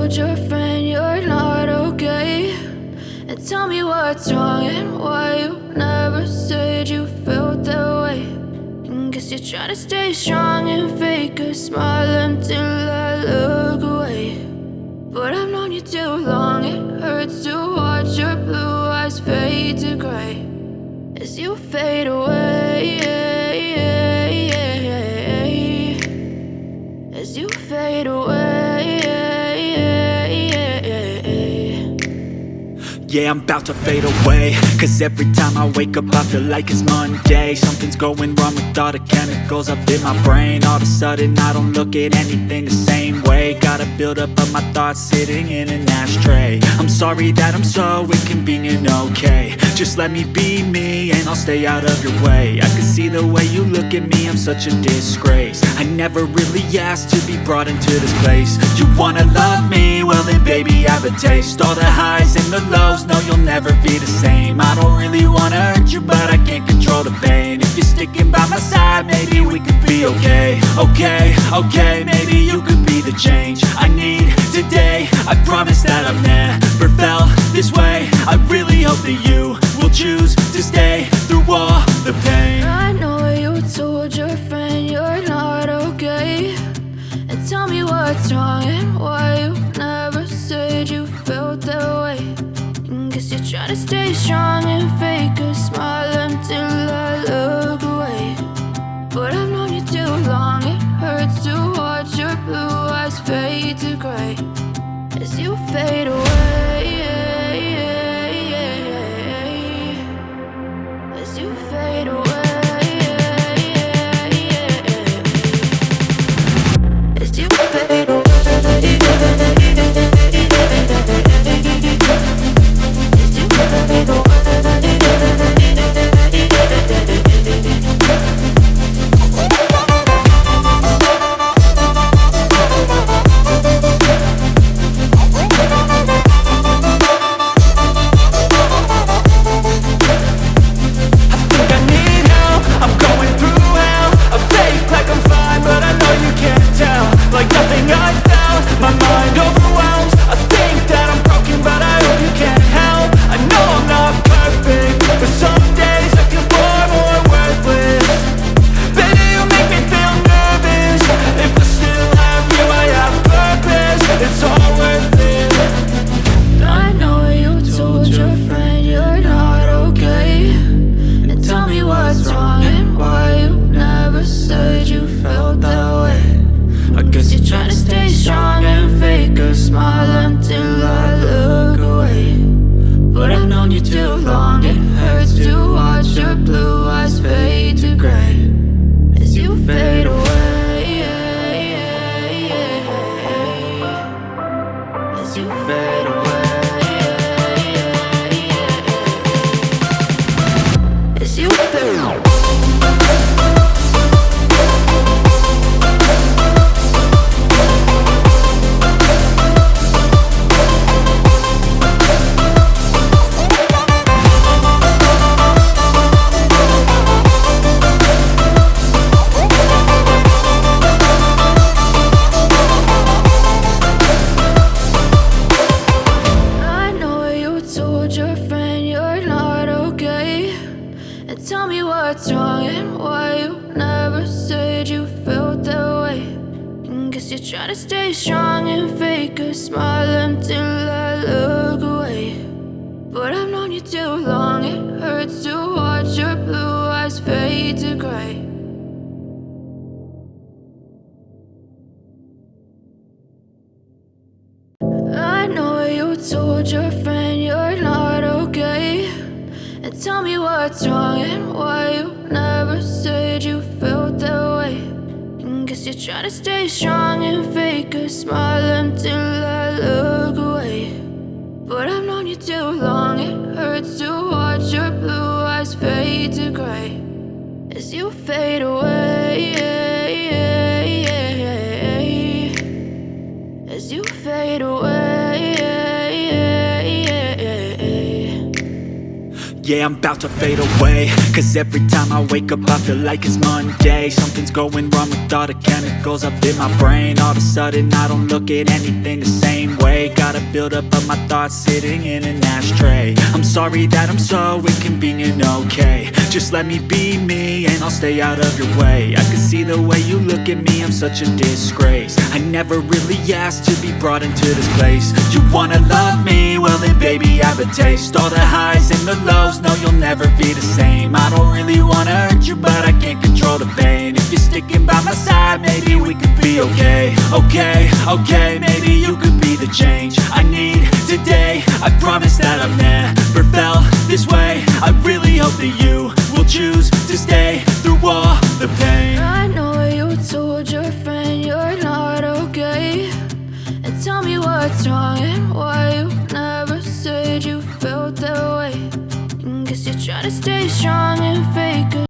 told your friend you're not okay, and tell me what's wrong and why you never said you felt that way. And guess you're trying to stay strong and fake a smile until I look away. But I've known you too long, it hurts to watch your blue eyes fade to gray as you fade away, as you fade away. Yeah, I'm about to fade away, cause every time I wake up I feel like it's Monday. Something's going wrong with all the chemicals up in my brain. All of a sudden I don't look at anything the same way. Got a build up of my thoughts sitting in an ashtray. I'm sorry that I'm so inconvenient, okay. Just let me be me and I'll stay out of your way. I can see the way you look at me, I'm such a disgrace. I never really asked to be brought into this place. You wanna love me? Well then baby, have a taste. All the highs and the lows, no, you'll never be the same. I don't really wanna hurt you, but I can't control the pain. If you're sticking by my side, maybe we could be okay. Okay, maybe you could be the change I need today. I promise that I've never felt this way. I really hope that you will choose to stay through all the pain. I know you told your friend you're not okay, and tell me what's wrong and why you never said you felt that way. And guess you're trying to stay strong and fake a smile until I look away. But I've known you too long, it hurts to watch your blue eyes fade to gray as you fade away, as you fade away. As you fade away. I know you told your friend you're not okay, and tell me what's wrong and why you never said you felt that way. And guess you're trying to stay strong and fake a smile until I look away. But I've known you too long, it hurts to watch your blue eyes fade to gray as you fade away, as you fade away. Yeah, I'm about to fade away, cause every time I wake up I feel like it's Monday. Something's going wrong with all the chemicals up in my brain. All of a sudden I don't look at anything the same way. Got a buildup of my thoughts sitting in an ashtray. I'm sorry that I'm so inconvenient, okay. Just let me be me and I'll stay out of your way. I can see the way you look at me, I'm such a disgrace. I never really asked to be brought into this place. You wanna love me? Well then baby I have a taste. All the highs and the lows, no you'll never be the same. I don't really wanna hurt you but I can't control the pain. If you're sticking by my side maybe we could be okay. Okay, maybe you could be the change I need today. I promise that I've never felt this way. I really hope that you will choose to stay through all